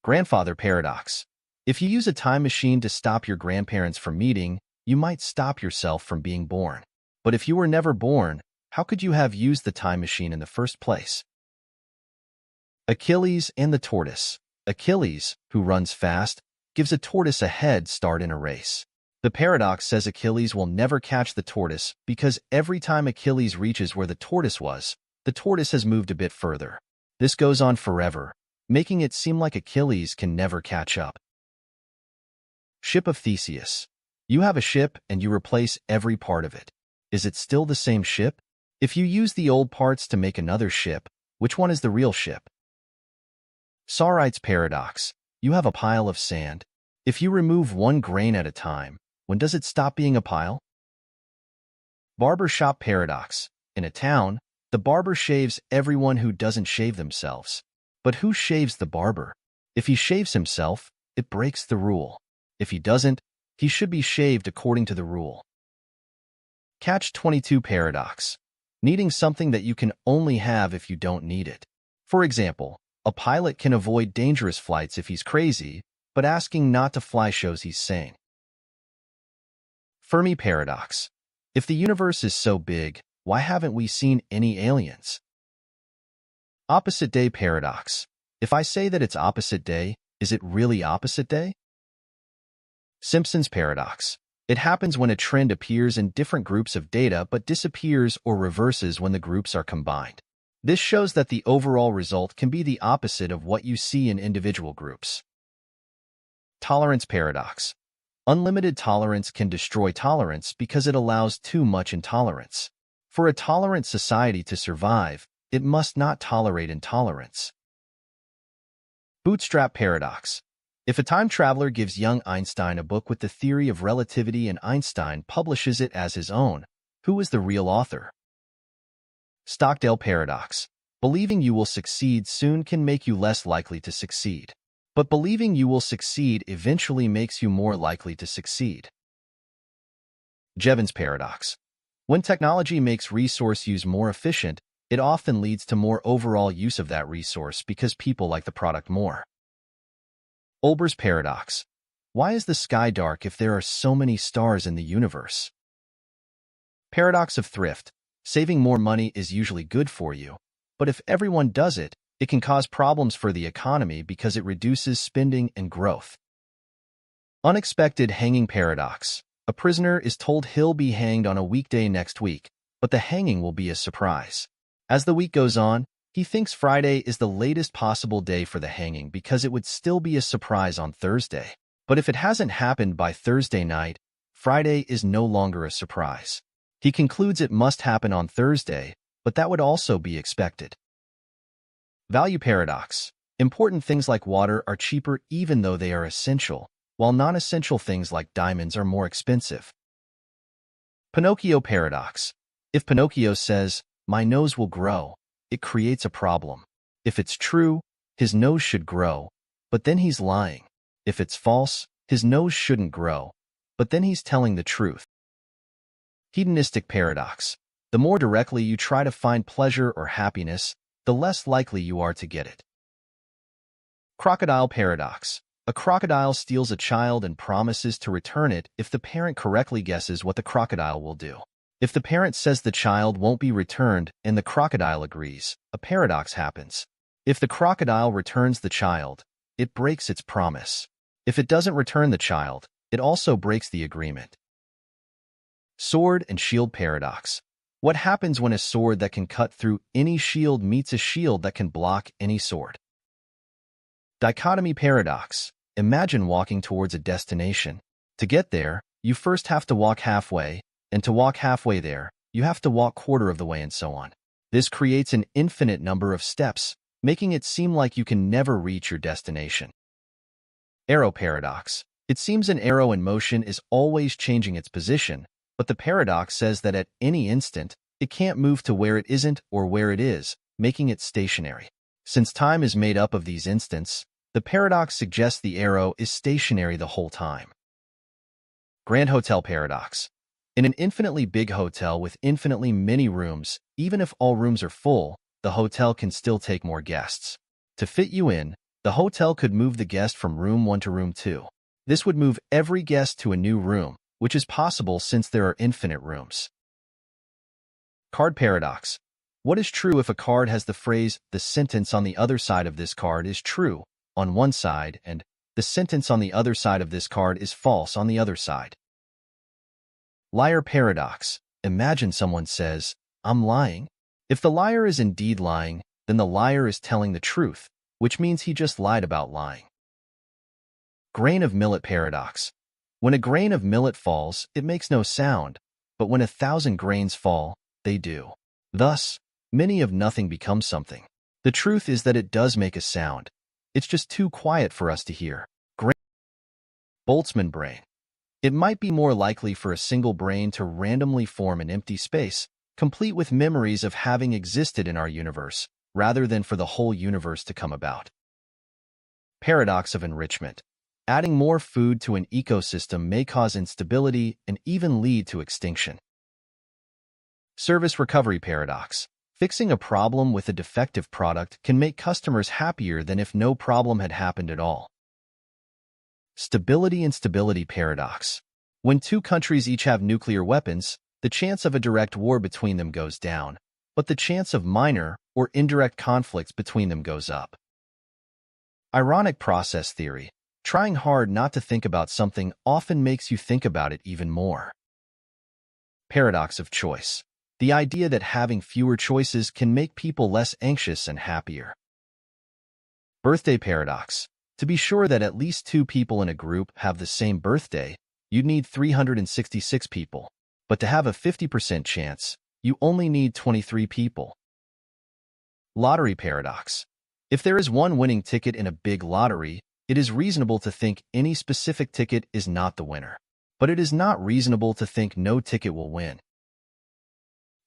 Grandfather paradox. If you use a time machine to stop your grandparents from meeting, you might stop yourself from being born. But if you were never born, how could you have used the time machine in the first place? Achilles and the tortoise. Achilles, who runs fast, gives a tortoise a head start in a race. The paradox says Achilles will never catch the tortoise because every time Achilles reaches where the tortoise was, the tortoise has moved a bit further. This goes on forever, making it seem like Achilles can never catch up. Ship of Theseus. You have a ship and you replace every part of it. Is it still the same ship? If you use the old parts to make another ship, which one is the real ship? Sawrite's paradox. You have a pile of sand. If you remove one grain at a time, when does it stop being a pile? Barber shop paradox. In a town, the barber shaves everyone who doesn't shave themselves. But who shaves the barber? If he shaves himself, it breaks the rule. If he doesn't, he should be shaved according to the rule. Catch-22 paradox. Needing something that you can only have if you don't need it. For example, a pilot can avoid dangerous flights if he's crazy, but asking not to fly shows he's sane. Fermi paradox. If the universe is so big, why haven't we seen any aliens? Opposite day paradox. If I say that it's opposite day, is it really opposite day? Simpson's paradox. It happens when a trend appears in different groups of data but disappears or reverses when the groups are combined. This shows that the overall result can be the opposite of what you see in individual groups. Tolerance paradox. Unlimited tolerance can destroy tolerance because it allows too much intolerance. For a tolerant society to survive, it must not tolerate intolerance. Bootstrap paradox. If a time traveler gives young Einstein a book with the theory of relativity and Einstein publishes it as his own, who is the real author? Stockdale paradox. Believing you will succeed soon can make you less likely to succeed. But believing you will succeed eventually makes you more likely to succeed. Jevons paradox. When technology makes resource use more efficient, it often leads to more overall use of that resource because people like the product more. Olber's paradox. Why is the sky dark if there are so many stars in the universe? Paradox of thrift. Saving more money is usually good for you, but if everyone does it, it can cause problems for the economy because it reduces spending and growth. Unexpected hanging paradox. A prisoner is told he'll be hanged on a weekday next week, but the hanging will be a surprise. As the week goes on, he thinks Friday is the latest possible day for the hanging because it would still be a surprise on Thursday. But if it hasn't happened by Thursday night, Friday is no longer a surprise. He concludes it must happen on Thursday, but that would also be expected. Value paradox. Important things like water are cheaper even though they are essential, while non-essential things like diamonds are more expensive. Pinocchio paradox. If Pinocchio says, "My nose will grow," it creates a problem. If it's true, his nose should grow, but then he's lying. If it's false, his nose shouldn't grow, but then he's telling the truth. Hedonistic paradox. The more directly you try to find pleasure or happiness, the less likely you are to get it. Crocodile paradox. A crocodile steals a child and promises to return it if the parent correctly guesses what the crocodile will do. If the parent says the child won't be returned and the crocodile agrees, a paradox happens. If the crocodile returns the child, it breaks its promise. If it doesn't return the child, it also breaks the agreement. Sword and shield paradox. What happens when a sword that can cut through any shield meets a shield that can block any sword? Dichotomy paradox. Imagine walking towards a destination. To get there, you first have to walk halfway, and to walk halfway there, you have to walk quarter of the way and so on. This creates an infinite number of steps, making it seem like you can never reach your destination. Arrow paradox. It seems an arrow in motion is always changing its position, but the paradox says that at any instant, it can't move to where it isn't or where it is, making it stationary. Since time is made up of these instants, the paradox suggests the arrow is stationary the whole time. Grand Hotel paradox. In an infinitely big hotel with infinitely many rooms, even if all rooms are full, the hotel can still take more guests. To fit you in, The hotel could move the guest from room 1 to room 2. This would move every guest to a new room, which is possible since there are infinite rooms. Card paradox. What is true if a card has the phrase, "The sentence on the other side of this card is true," on one side, and "The sentence on the other side of this card is false" on the other side? Liar paradox. Imagine someone says, "I'm lying." If the liar is indeed lying, then the liar is telling the truth, which means he just lied about lying. Grain of millet paradox. When a grain of millet falls, it makes no sound, but when 1,000 grains fall, they do. Thus, many of nothing becomes something. The truth is that it does make a sound. It's just too quiet for us to hear. Boltzmann brain. It might be more likely for a single brain to randomly form an empty space, complete with memories of having existed in our universe, rather than for the whole universe to come about. Paradox of enrichment. Adding more food to an ecosystem may cause instability and even lead to extinction. Service recovery paradox. Fixing a problem with a defective product can make customers happier than if no problem had happened at all. Stability and stability paradox. When two countries each have nuclear weapons, the chance of a direct war between them goes down, but the chance of minor or indirect conflicts between them goes up. Ironic process theory. Trying hard not to think about something often makes you think about it even more. Paradox of choice. The idea that having fewer choices can make people less anxious and happier. Birthday paradox. To be sure that at least 2 people in a group have the same birthday, you'd need 366 people. But to have a 50% chance, you only need 23 people. Lottery paradox. If there is one winning ticket in a big lottery, it is reasonable to think any specific ticket is not the winner. But it is not reasonable to think no ticket will win.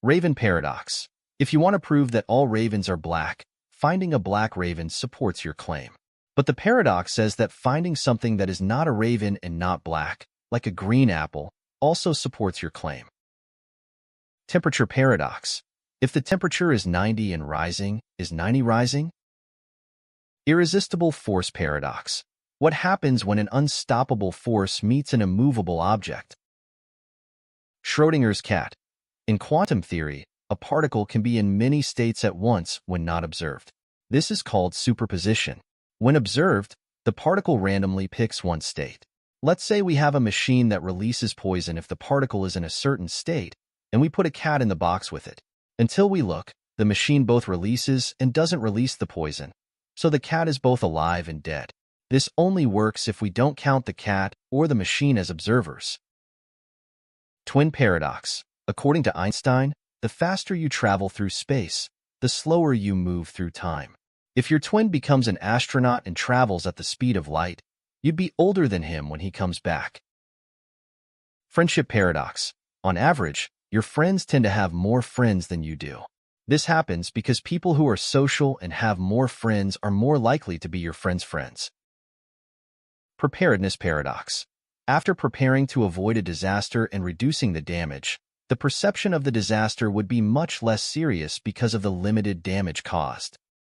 Raven paradox. If you want to prove that all ravens are black, finding a black raven supports your claim. But the paradox says that finding something that is not a raven and not black, like a green apple, also supports your claim. Temperature paradox. If the temperature is 90 and rising, is 90 rising? Irresistible force paradox. What happens when an unstoppable force meets an immovable object? Schrödinger's cat. In quantum theory, a particle can be in many states at once when not observed. This is called superposition. When observed, the particle randomly picks one state. Let's say we have a machine that releases poison if the particle is in a certain state, and we put a cat in the box with it. Until we look, the machine both releases and doesn't release the poison, so the cat is both alive and dead. This only works if we don't count the cat or the machine as observers. Twin paradox. According to Einstein, the faster you travel through space, the slower you move through time. If your twin becomes an astronaut and travels at the speed of light, you'd be older than him when he comes back. Friendship paradox. On average, your friends tend to have more friends than you do. This happens because people who are social and have more friends are more likely to be your friends' friends. Preparedness paradox. After preparing to avoid a disaster and reducing the damage, the perception of the disaster would be much less serious because of the limited damage caused.